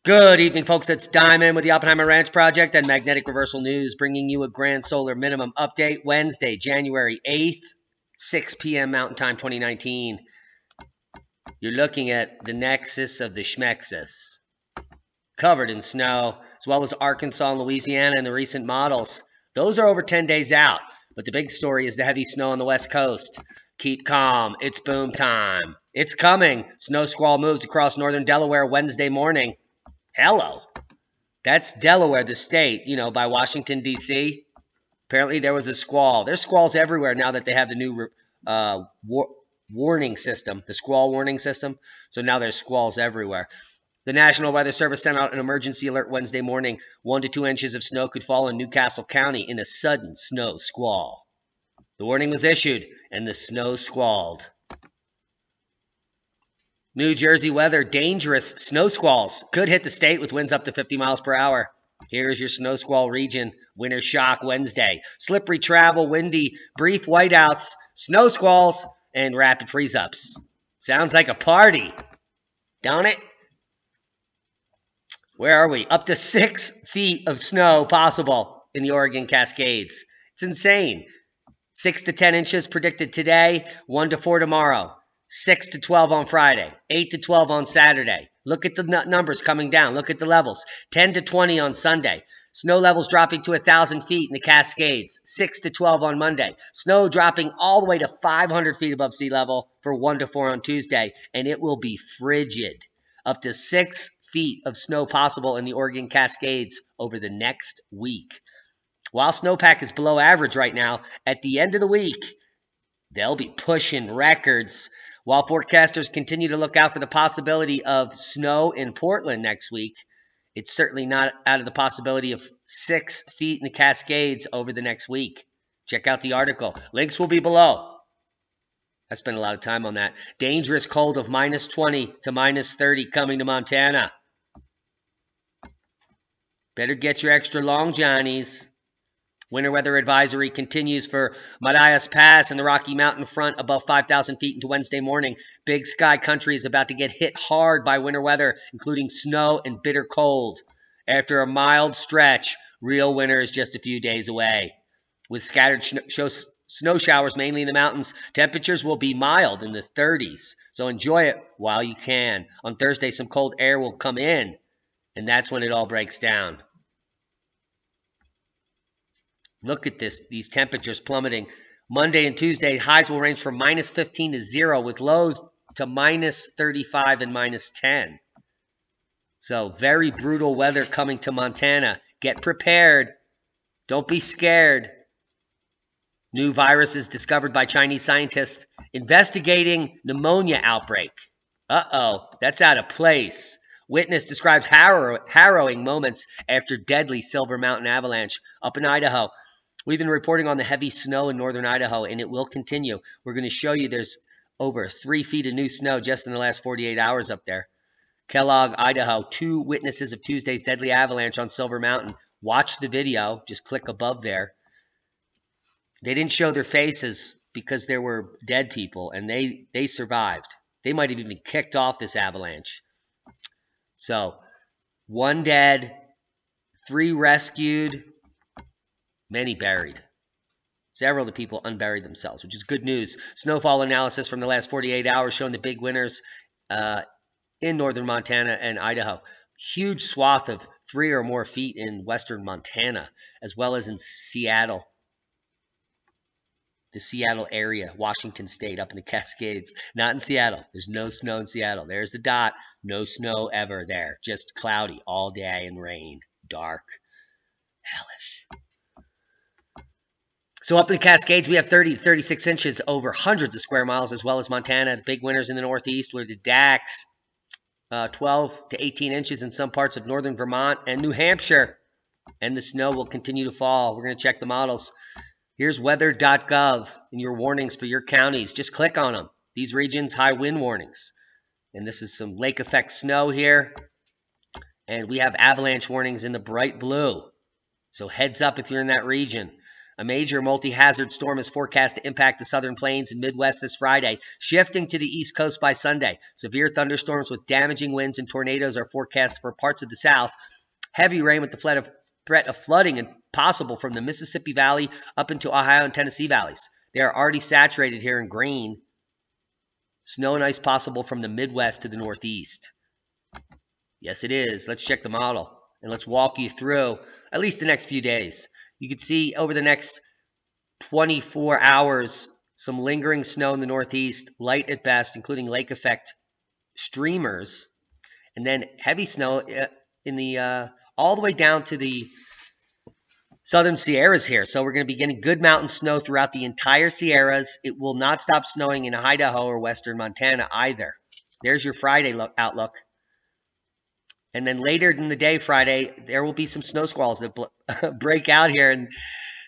Good evening, folks. It's Diamond with the Oppenheimer Ranch Project and Magnetic Reversal News, bringing you a grand solar minimum update Wednesday, January 8th, 6 p.m. Mountain Time 2019. You're looking at the nexus of the Schmexus, covered in snow, as well as Arkansas and Louisiana and the recent models. Those are over 10 days out, but the big story is the heavy snow on the West Coast. Keep calm. It's boom time. It's coming. Snow squall moves across northern Delaware Wednesday morning. Hello. That's Delaware, the state, by Washington, D.C. Apparently there was a squall. There's squalls everywhere now that they have the new warning system, the squall warning system. So now there's squalls everywhere. The National Weather Service sent out an emergency alert Wednesday morning. 1 to 2 inches of snow could fall in Newcastle County in a sudden snow squall. The warning was issued, and the snow squalled. New Jersey weather, dangerous snow squalls could hit the state with winds up to 50 miles per hour. Here's your snow squall region. Winter shock Wednesday. Slippery travel, windy, brief whiteouts, snow squalls, and rapid freeze-ups. Sounds like a party, don't it? Where are we? Up to 6 feet of snow possible in the Oregon Cascades. It's insane. 6 to 10 inches predicted today, 1 to 4 tomorrow. 6 to 12 on Friday, 8 to 12 on Saturday. Look at the numbers coming down. Look at the levels. 10 to 20 on Sunday. Snow levels dropping to 1,000 feet in the Cascades. 6 to 12 on Monday. Snow dropping all the way to 500 feet above sea level for 1 to 4 on Tuesday. And it will be frigid. Up to 6 feet of snow possible in the Oregon Cascades over the next week. While snowpack is below average right now, at the end of the week, they'll be pushing records. While forecasters continue to look out for the possibility of snow in Portland next week, it's certainly not out of the possibility of 6 feet in the Cascades over the next week. Check out the article. Links will be below. I spent a lot of time on that. Dangerous cold of minus 20 to minus 30 coming to Montana. Better get your extra long Johnnies. Winter weather advisory continues for Marias Pass and the Rocky Mountain front above 5,000 feet into Wednesday morning. Big Sky Country is about to get hit hard by winter weather, including snow and bitter cold. After a mild stretch, real winter is just a few days away. With scattered snow showers mainly in the mountains, temperatures will be mild in the 30s, so enjoy it while you can. On Thursday, some cold air will come in, and that's when it all breaks down. Look at this, these temperatures plummeting. Monday and Tuesday, highs will range from minus 15 to 0 with lows to minus 35 and minus 10. So very brutal weather coming to Montana. Get prepared. Don't be scared. New viruses discovered by Chinese scientists investigating pneumonia outbreak. Uh-oh, that's out of place. Witness describes harrowing moments after deadly Silver Mountain avalanche up in Idaho. We've been reporting on the heavy snow in northern Idaho, and it will continue. We're going to show you there's over 3 feet of new snow just in the last 48 hours up there. Kellogg, Idaho, 2 witnesses of Tuesday's deadly avalanche on Silver Mountain. Watch the video. Just click above there. They didn't show their faces because there were dead people, and they survived. They might have even kicked off this avalanche. So, 1 dead, 3 rescued, many buried. Several of the people unburied themselves, which is good news. Snowfall analysis from the last 48 hours showing the big winners in northern Montana and Idaho. Huge swath of 3 or more feet in western Montana, as well as in Seattle. the Seattle area, Washington State, up in the Cascades. Not in Seattle. There's no snow in Seattle. There's the dot. No snow ever there. Just cloudy all day and rain. Dark. Hellish. So up in the Cascades, we have 30 to 36 inches over hundreds of square miles, as well as Montana. The big winners in the Northeast were the Dax, 12 to 18 inches in some parts of northern Vermont and New Hampshire. And the snow will continue to fall. We're going to check the models. Here's weather.gov and your warnings for your counties. Just click on them. These regions, high wind warnings. And this is some lake effect snow here. And we have avalanche warnings in the bright blue. So heads up if you're in that region. A major multi-hazard storm is forecast to impact the southern plains and Midwest this Friday, shifting to the East Coast by Sunday. Severe thunderstorms with damaging winds and tornadoes are forecast for parts of the South. Heavy rain with the threat of flooding and possible from the Mississippi Valley up into Ohio and Tennessee valleys. They are already saturated here in green. Snow and ice possible from the Midwest to the Northeast. Yes, it is. Let's check the model and let's walk you through at least the next few days. You can see over the next 24 hours, some lingering snow in the Northeast, light at best, including lake effect streamers, and then heavy snow in the all the way down to the southern Sierras here. So we're going to be getting good mountain snow throughout the entire Sierras. It will not stop snowing in Idaho or western Montana either. There's your Friday outlook. And then later in the day, Friday, there will be some snow squalls that break out here in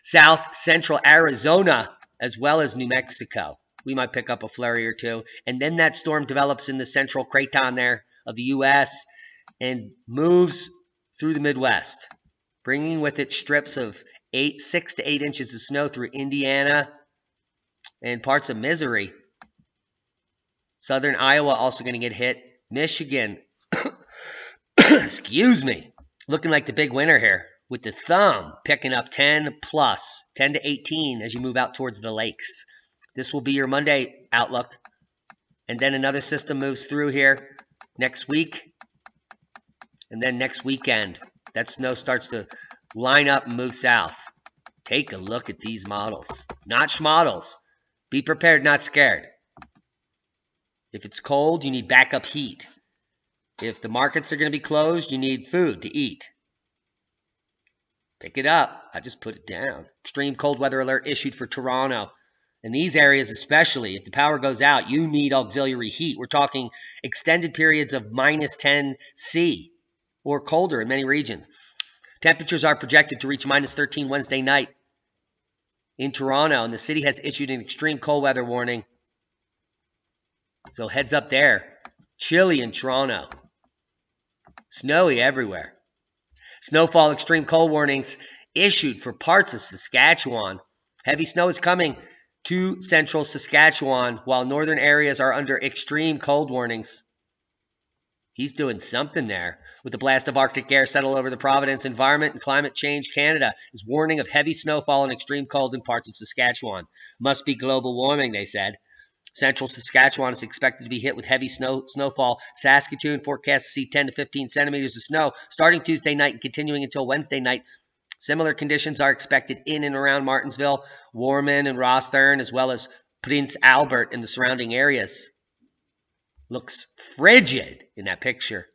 south central Arizona, as well as New Mexico. We might pick up a flurry or two. And then that storm develops in the central craton there of the U.S. and moves through the Midwest, bringing with it strips of 6 to 8 inches of snow through Indiana and parts of Missouri. Southern Iowa also going to get hit. Michigan, excuse me, looking like the big winner here with the thumb picking up 10 plus, 10 to 18 as you move out towards the lakes. This will be your Monday outlook. And then another system moves through here next week. And then next weekend, that snow starts to line up and move south. Take a look at these models. Not schmodels. Be prepared, not scared. If it's cold, you need backup heat. If the markets are going to be closed, you need food to eat. Pick it up. I just put it down. Extreme cold weather alert issued for Toronto. In these areas especially, if the power goes out, you need auxiliary heat. We're talking extended periods of minus 10 C or colder in many regions. Temperatures are projected to reach minus 13 Wednesday night in Toronto, and the city has issued an extreme cold weather warning. So heads up there. Chilly in Toronto. Snowy everywhere. Snowfall extreme cold warnings issued for parts of Saskatchewan. Heavy snow is coming to central Saskatchewan, while northern areas are under extreme cold warnings. He's doing something there. With the blast of Arctic air settle over the Providence, Environment and Climate Change Canada is warning of heavy snowfall and extreme cold in parts of Saskatchewan. Must be global warming, they said. Central Saskatchewan is expected to be hit with heavy snowfall. Saskatoon forecast to see 10 to 15 centimeters of snow starting Tuesday night and continuing until Wednesday night. Similar conditions are expected in and around Martinsville, Warman, and Rosthern, as well as Prince Albert and the surrounding areas. Looks frigid in that picture.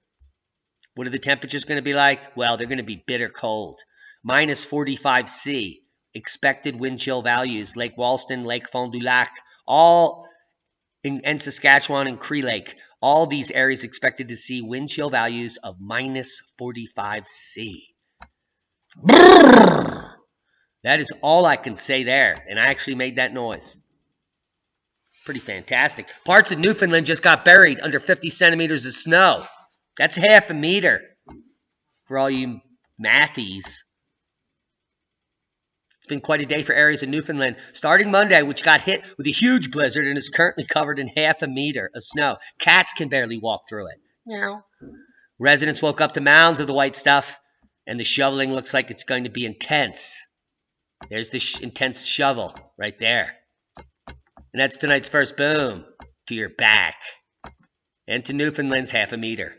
What are the temperatures going to be like? Well, they're going to be bitter cold. Minus 45 C. Expected wind chill values. Lake Walston, Lake Fond du Lac, all in Saskatchewan and Cree Lake. All these areas expected to see wind chill values of minus 45 C. Brrr! That is all I can say there. And I actually made that noise. Pretty fantastic. Parts of Newfoundland just got buried under 50 centimeters of snow. That's half a meter for all you mathies. It's been quite a day for areas of Newfoundland. Starting Monday, which got hit with a huge blizzard and is currently covered in half a meter of snow. Cats can barely walk through it. Meow. Residents woke up to mounds of the white stuff, and the shoveling looks like it's going to be intense. There's the intense shovel right there. And that's tonight's first boom to your back. And to Newfoundland's half a meter.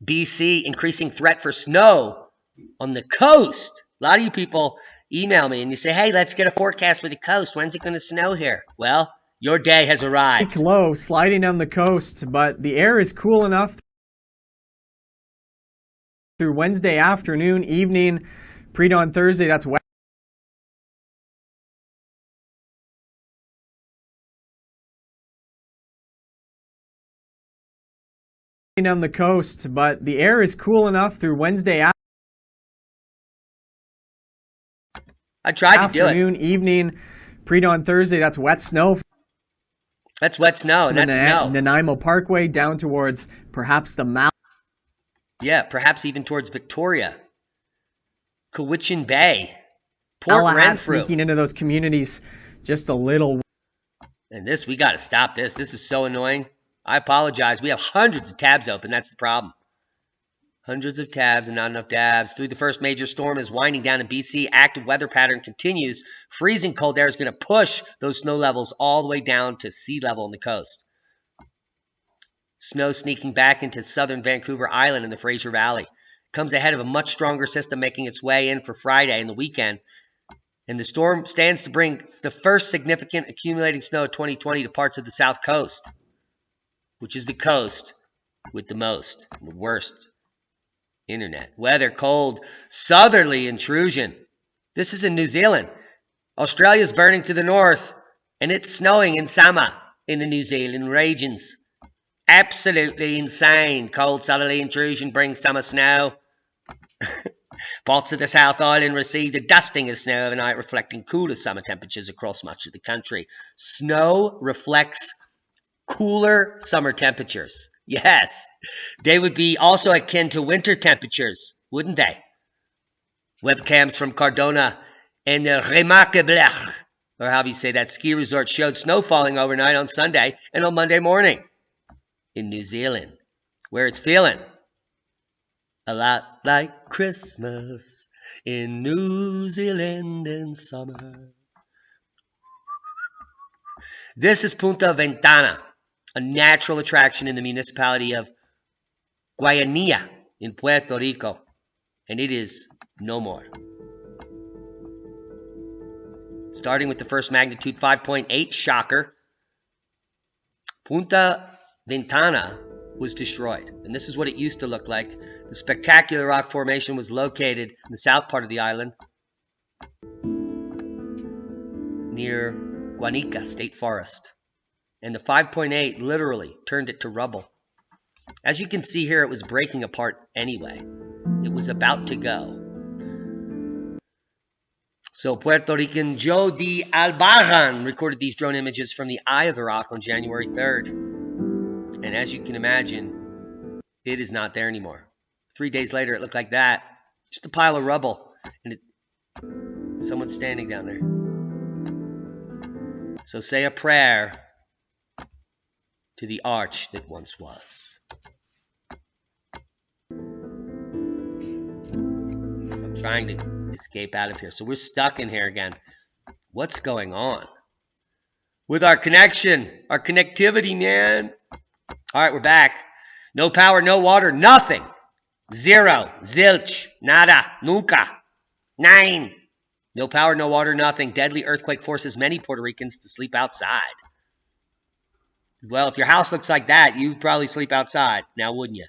BC, increasing threat for snow on the coast. A lot of you people email me and you say, hey, let's get a forecast for the coast. When's it going to snow here? Well, your day has arrived. Low sliding down the coast, but the air is cool enough through Wednesday afternoon, evening, pre-dawn Thursday. That's west down the coast, but the air is cool enough through Wednesday I tried to do it. afternoon, evening, pre-dawn Thursday. That's wet snow. That's wet snow, and that's snow. Nanaimo Parkway down towards perhaps the mouth. Yeah, perhaps even towards Victoria, Cowichan Bay, Port Renfrew. Sneaking into those communities just a little. And this, we got to stop this. This is so annoying. I apologize. We have hundreds of tabs open. That's the problem. Hundreds of tabs and not enough dabs. Through the first major storm is winding down in BC. Active weather pattern continues. Freezing cold air is going to push those snow levels all the way down to sea level on the coast. Snow sneaking back into southern Vancouver Island in the Fraser Valley. Comes ahead of a much stronger system making its way in for Friday and the weekend. And the storm stands to bring the first significant accumulating snow of 2020 to parts of the south coast, which is the coast with the most, the worst internet. Weather, cold, southerly intrusion. This is in New Zealand. Australia's burning to the north, and it's snowing in summer in the New Zealand regions. Absolutely insane. Cold southerly intrusion brings summer snow. Parts of the South Island received a dusting of snow overnight, reflecting cooler summer temperatures across much of the country. Snow reflects cooler summer temperatures. Yes, they would be also akin to winter temperatures, wouldn't they? Webcams from Cardona and the Remarquable, or how do you say that, ski resort showed snow falling overnight on Sunday and on Monday morning in New Zealand, where it's feeling a lot like Christmas in New Zealand in summer. This is Punta Ventana, a natural attraction in the municipality of Guayanilla in Puerto Rico, and it is no more. Starting with the first magnitude 5.8 shocker, Punta Ventana was destroyed, and this is what it used to look like. The spectacular rock formation was located in the south part of the island, near Guanica State Forest. And the 5.8 literally turned it to rubble. As you can see here, it was breaking apart anyway. It was about to go. So Puerto Rican Joe D. Albarran recorded these drone images from the eye of the rock on January 3rd. And as you can imagine, it is not there anymore. 3 days later, it looked like that. Just a pile of rubble. And someone's standing down there. So say a prayer to the arch that once was. I'm trying to escape out of here. So we're stuck in here again. What's going on with our connection, our connectivity, man? All right, we're back. No power, no water, nothing. Zero, zilch, nada, nunca, nine. No power, no water, nothing. Deadly earthquake forces many Puerto Ricans to sleep outside. Well, if your house looks like that, you'd probably sleep outside, now wouldn't you?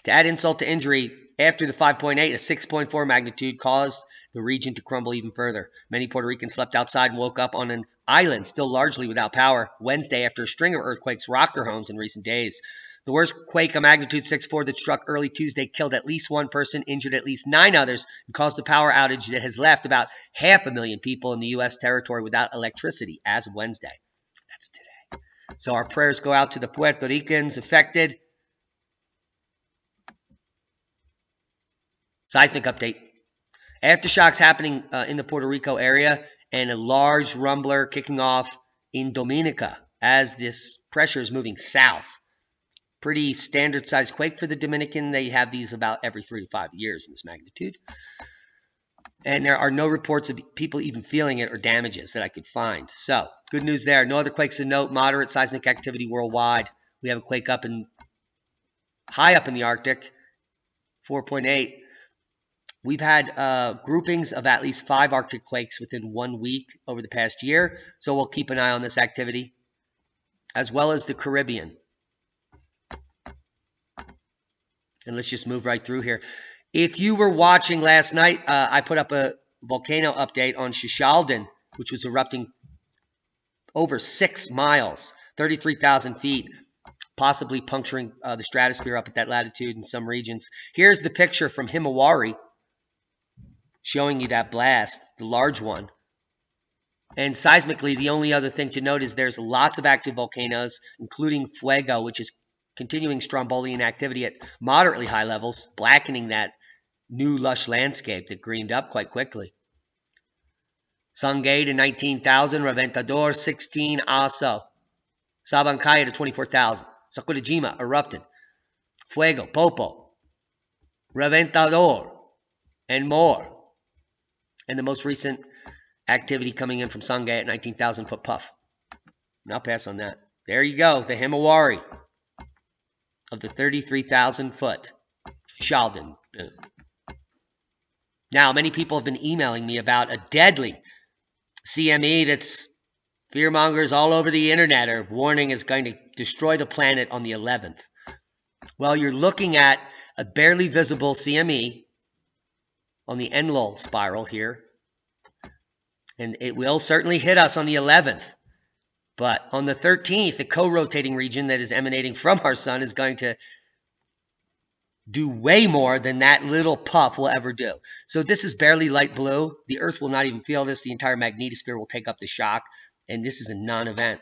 To add insult to injury, after the 5.8, a 6.4 magnitude caused the region to crumble even further. Many Puerto Ricans slept outside and woke up on an island still largely without power Wednesday after a string of earthquakes rocked their homes in recent days. The worst quake, a magnitude 6.4 that struck early Tuesday, killed at least one person, injured at least 9 others, and caused a power outage that has left about 500,000 people in the U.S. territory without electricity as of Wednesday. That's today. So our prayers go out to the Puerto Ricans affected. Seismic update. Aftershocks happening in the Puerto Rico area and a large rumbler kicking off in Dominica as this pressure is moving south. Pretty standard sized quake for the Dominican. They have these about every 3 to 5 years in this magnitude. And there are no reports of people even feeling it or damages that I could find. So, good news there. No other quakes to note. Moderate seismic activity worldwide. We have a quake high up in the Arctic, 4.8. We've had groupings of at least 5 Arctic quakes within 1 week over the past year, so we'll keep an eye on this activity, as well as the Caribbean. And let's just move right through here. If you were watching last night, I put up a volcano update on Shishalden, which was erupting over 6 miles, 33,000 feet, possibly puncturing the stratosphere up at that latitude in some regions. Here's the picture from Himawari, showing you that blast, the large one. And seismically, the only other thing to note is there's lots of active volcanoes, including Fuego, which is continuing Strombolian activity at moderately high levels, blackening that new lush landscape that greened up quite quickly. Sungay to 19,000, Reventador 16, Aso. Sabancaya to 24,000. Sakurajima erupted. Fuego, Popo, Reventador, and more. And the most recent activity coming in from Sungay at 19,000 foot puff. And I'll pass on that. There you go, the Himawari of the 33,000 foot Shalden. Now, many people have been emailing me about a deadly CME that's fearmongers all over the internet are warning is going to destroy the planet on the 11th. Well, you're looking at a barely visible CME on the Enlil spiral here. And it will certainly hit us on the 11th. But on the 13th, the co-rotating region that is emanating from our sun is going to do way more than that little puff will ever do. So this is barely light blue. The Earth will not even feel this. The entire magnetosphere will take up the shock. And this is a non-event.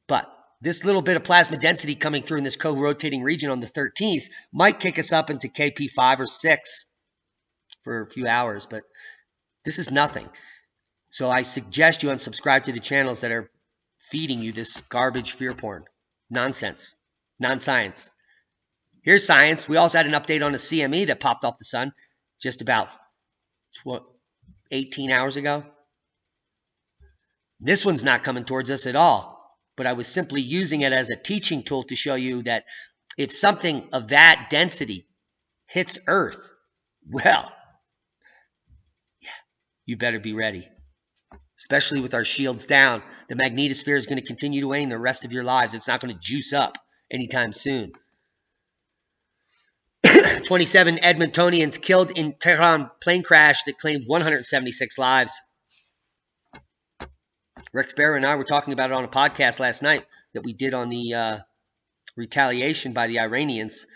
But this little bit of plasma density coming through in this co-rotating region on the 13th might kick us up into KP5 or 6 for a few hours. But this is nothing. So I suggest you unsubscribe to the channels that are feeding you this garbage fear porn. Nonsense. Non-science. Here's science. We also had an update on a CME that popped off the sun just about 18 hours ago. This one's not coming towards us at all. But I was simply using it as a teaching tool to show you that if something of that density hits Earth, well, yeah, you better be ready. Especially with our shields down. The magnetosphere is going to continue to wane the rest of your lives. It's not going to juice up anytime soon. 27 Edmontonians killed in Tehran plane crash that claimed 176 lives. Rex Barrow and I were talking about it on a podcast last night that we did on the retaliation by the Iranians.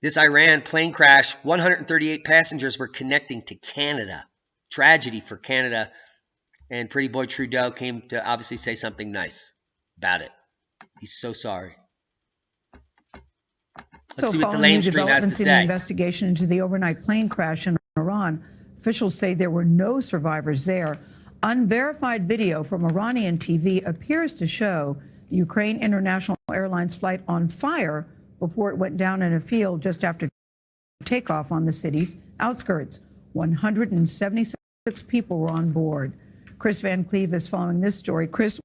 This Iran plane crash, 138 passengers were connecting to Canada. Tragedy for Canada. And Pretty Boy Trudeau came to obviously say something nice about it. He's so sorry. Let's see what the mainstream has to say. In the investigation into the overnight plane crash in Iran, officials say there were no survivors there. Unverified video from Iranian TV appears to show the Ukraine International Airlines flight on fire before it went down in a field just after takeoff on the city's outskirts. 176 people were on board. Chris Van Cleve is following this story. Chris,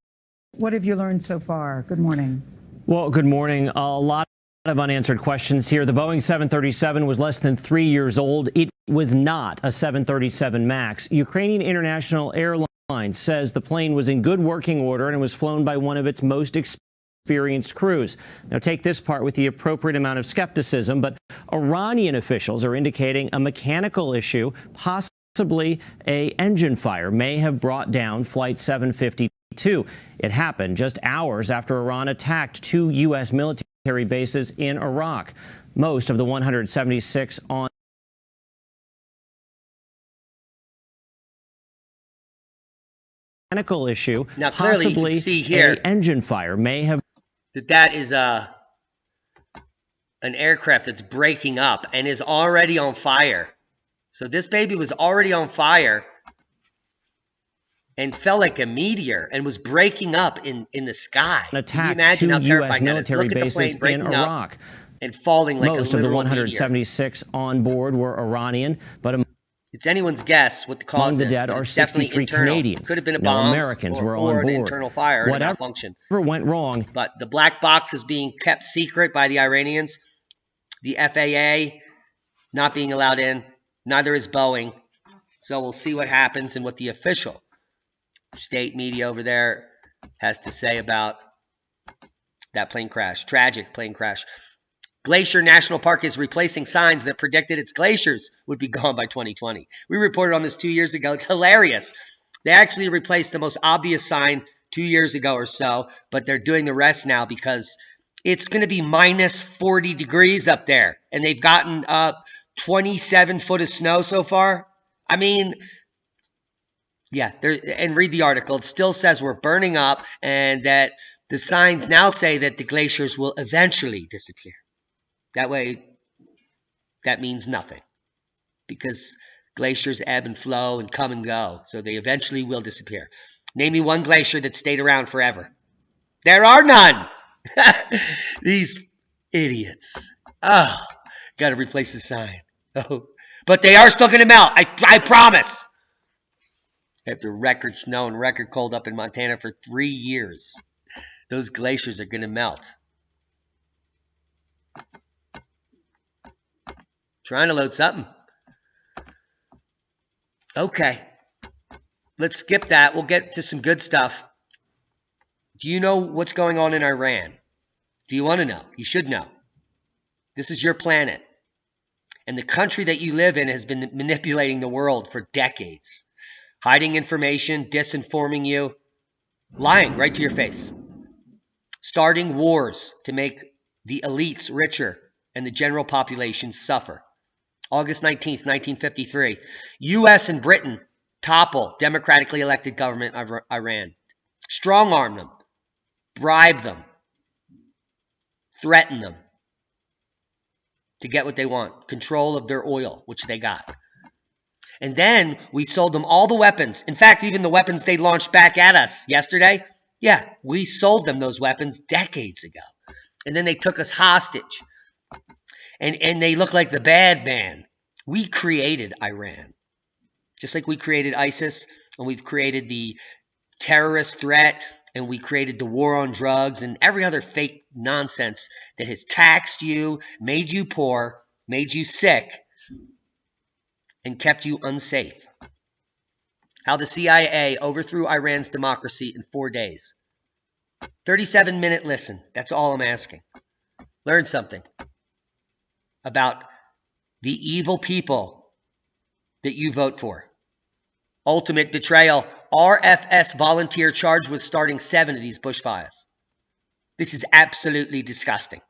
what have you learned so far? Good morning. Well, good morning. A lot of unanswered questions here. The Boeing 737 was less than 3 years old. It was not a 737 MAX. Ukrainian International Airlines says the plane was in good working order and was flown by one of its most experienced crews. Now, take this part with the appropriate amount of skepticism, but Iranian officials are indicating a mechanical issue, possibly an engine fire, may have brought down Flight 752. It happened just hours after Iran attacked 2 U.S. military bases in Iraq. Most of the 176 on mechanical issue, now clearly possibly you can see here an engine fire, may have that is an aircraft that's breaking up and is already on fire. So this baby was already on fire and fell like a meteor and was breaking up in the sky. Can you imagine how terrifying that is? military Look at the bases plane breaking in Iraq. up and falling like Most a of the literal 176 meteor. on board were Iranian, but It's anyone's guess what the cause among the is. dead But are it's definitely 63 internal. Canadians. Could have been a No bomb Americans were or on an board. internal fire or Whatever malfunction. went wrong. But the black box is being kept secret by the Iranians. The FAA not being allowed in. Neither is Boeing. So we'll see what happens and what the official state media over there has to say about that plane crash. Tragic plane crash. Glacier National Park is replacing signs that predicted its glaciers would be gone by 2020. We reported on this 2 years ago. It's hilarious. They actually replaced the most obvious sign 2 years ago or so, but they're doing the rest now because it's going to be minus 40 degrees up there, and they've gotten 27 foot of snow so far. I mean, yeah, and read the article. It still says we're burning up and that the signs now say that the glaciers will eventually disappear. That way, that means nothing because glaciers ebb and flow and come and go, so they eventually will disappear. Name me one glacier that stayed around forever. There are none. These idiots. Oh, got to replace the sign. Oh, but they are still going to melt. I promise. After record snow and record cold up in Montana for 3 years, those glaciers are going to melt. Trying to load something. Okay. Let's skip that. We'll get to some good stuff. Do you know what's going on in Iran? Do you want to know? You should know. This is your planet. And the country that you live in has been manipulating the world for decades. Hiding information, disinforming you, lying right to your face. Starting wars to make the elites richer and the general population suffer. August 19th, 1953. U.S. and Britain topple democratically elected government of Iran. Strong-arm them. Bribe them. Threaten them. To get what they want. Control of their oil, which they got. And then we sold them all the weapons. In fact, even the weapons they launched back at us yesterday. Yeah, we sold them those weapons decades ago. And then they took us hostage. And they look like the bad man. We created Iran. Just like we created ISIS, and we've created the terrorist threat, and we created the war on drugs, and every other fake nonsense that has taxed you, made you poor, made you sick, and kept you unsafe. How the CIA overthrew Iran's democracy in 4 days. 37-minute listen. That's all I'm asking. Learn something about the evil people that you vote for. Ultimate betrayal. RFS volunteer charged with starting 7 of these bushfires. This is absolutely disgusting.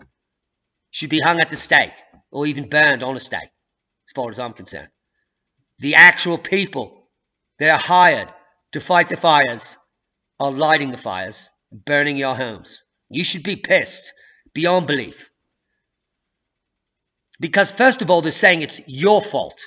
Should be hung at the stake or even burned on a stake, as far as I'm concerned. The actual people that are hired to fight the fires are lighting the fires, burning your homes. You should be pissed beyond belief. Because first of all, they're saying it's your fault.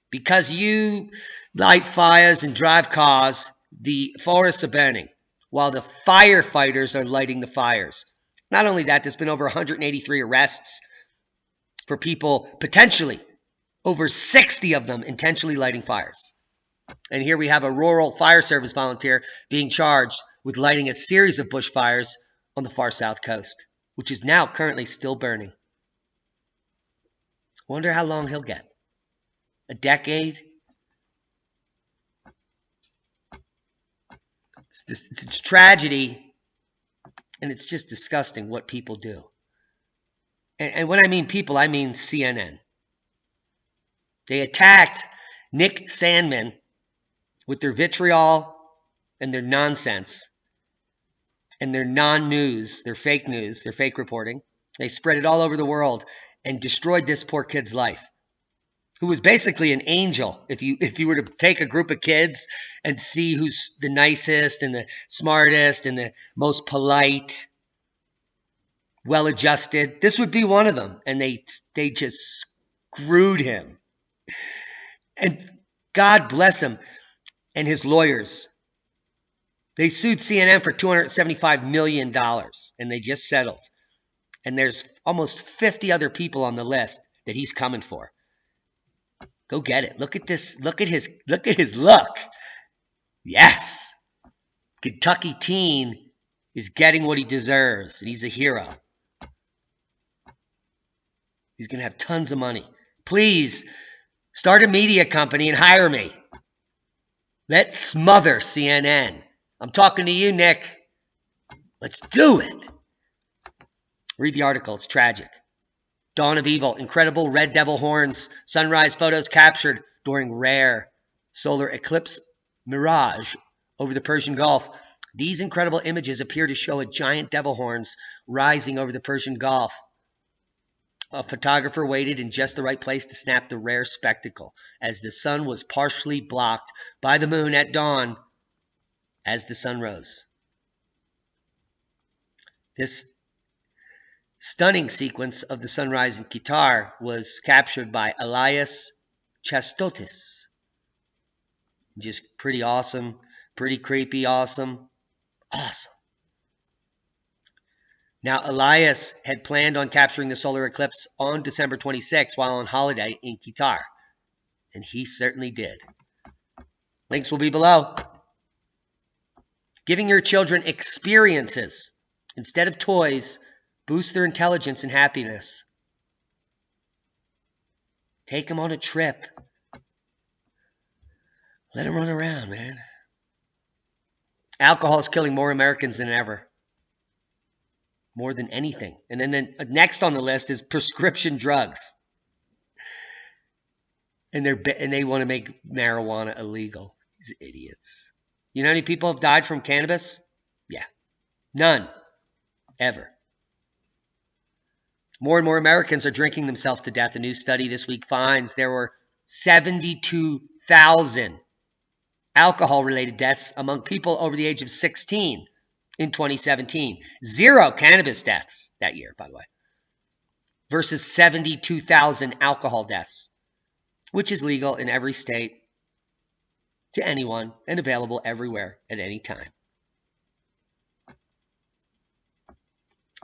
Because you light fires and drive cars, the forests are burning, while the firefighters are lighting the fires. Not only that, there's been over 183 arrests for people, potentially, over 60 of them intentionally lighting fires. And here we have a rural fire service volunteer being charged with lighting a series of bushfires on the far south coast, which is now currently still burning. Wonder how long he'll get. A decade? It's tragedy, and it's just disgusting what people do. And when I mean people, I mean CNN. They attacked Nick Sandmann with their vitriol and their nonsense and their non-news, their fake news, their fake reporting. They spread it all over the world and destroyed this poor kid's life, who was basically an angel. If you were to take a group of kids and see who's the nicest and the smartest and the most polite, well-adjusted, this would be one of them. And they just screwed him. And God bless him and his lawyers. They sued CNN for $275 million, and they just settled. And there's almost 50 other people on the list that he's coming for. Go get it. Look at this. Look at his look. Yes. Kentucky teen is getting what he deserves, and he's a hero. He's going to have tons of money. Please Start a media company and hire me. Let's smother CNN. I'm talking to you, Nick. Let's do it. Read the article. It's tragic. Dawn of Evil. Incredible red devil horns. Sunrise photos captured during rare solar eclipse mirage over the Persian Gulf. These incredible images appear to show a giant devil horns rising over the Persian Gulf. A photographer waited in just the right place to snap the rare spectacle as the sun was partially blocked by the moon at dawn as the sun rose. This stunning sequence of the sunrise in Qatar was captured by Elias Chastotis. Just pretty awesome, pretty creepy, awesome. Awesome. Now, Elias had planned on capturing the solar eclipse on December 26 while on holiday in Qatar. And he certainly did. Links will be below. Giving your children experiences instead of toys boosts their intelligence and happiness. Take them on a trip. Let them run around, man. Alcohol is killing more Americans than ever. More than anything. And then next on the list is prescription drugs. And they want to make marijuana illegal. These idiots. You know how many people have died from cannabis? Yeah. None. Ever. More and more Americans are drinking themselves to death. A new study this week finds there were 72,000 alcohol-related deaths among people over the age of 16 in 2017. 0 cannabis deaths that year, by the way, versus 72,000 alcohol deaths, which is legal in every state to anyone and available everywhere at any time.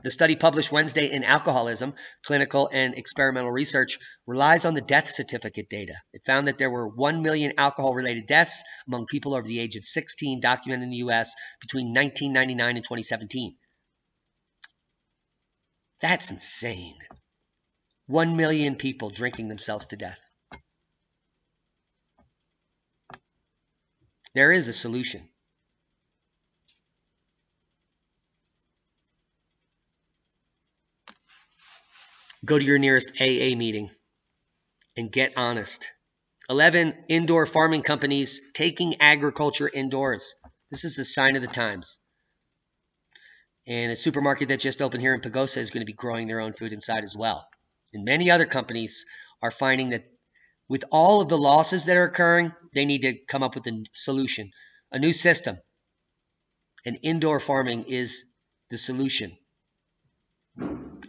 The study published Wednesday in Alcoholism, Clinical and Experimental Research relies on the death certificate data. It found that there were 1 million alcohol-related deaths among people over the age of 16 documented in the U.S. between 1999 and 2017. That's insane. 1 million people drinking themselves to death. There is a solution. Go to your nearest AA meeting and get honest. 11 indoor farming companies taking agriculture indoors. This is a sign of the times. And a supermarket that just opened here in Pagosa is going to be growing their own food inside as well. And many other companies are finding that with all of the losses that are occurring, they need to come up with a solution, a new system. And indoor farming is the solution.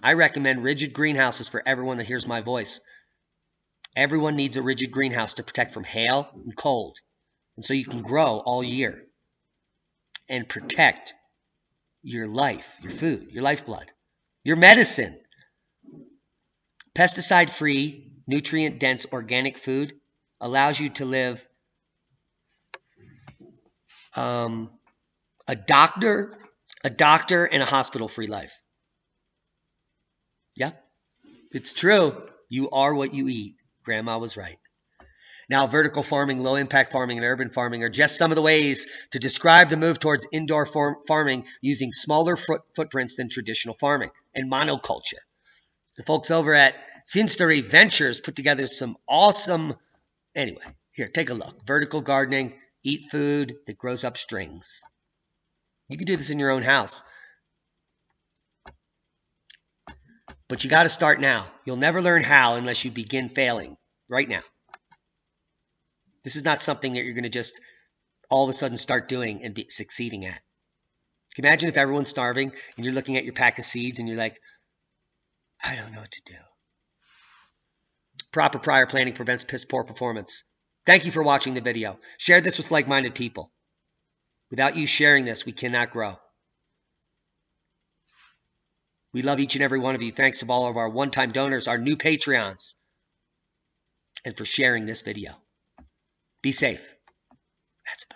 I recommend rigid greenhouses for everyone that hears my voice. Everyone needs a rigid greenhouse to protect from hail and cold. And so you can grow all year and protect your life, your food, your lifeblood, your medicine. Pesticide-free, nutrient-dense organic food allows you to live a doctor and a hospital-free life. Yeah, it's true. You are what you eat. Grandma was right. Now, vertical farming, low-impact farming, and urban farming are just some of the ways to describe the move towards indoor farming using smaller footprints than traditional farming and monoculture. The folks over at Finstery Ventures put together some awesome... Anyway, here, take a look. Vertical gardening, eat food that grows up strings. You can do this in your own house. But you got to start now. You'll never learn how unless you begin failing right now. This is not something that you're going to just all of a sudden start doing and be succeeding at. Can you imagine if everyone's starving and you're looking at your pack of seeds and you're like, I don't know what to do. Proper prior planning prevents piss poor performance. Thank you for watching the video. Share this with like-minded people. Without you sharing this, we cannot grow. We love each and every one of you. Thanks to all of our one-time donors, our new Patreons, and for sharing this video. Be safe. That's about it.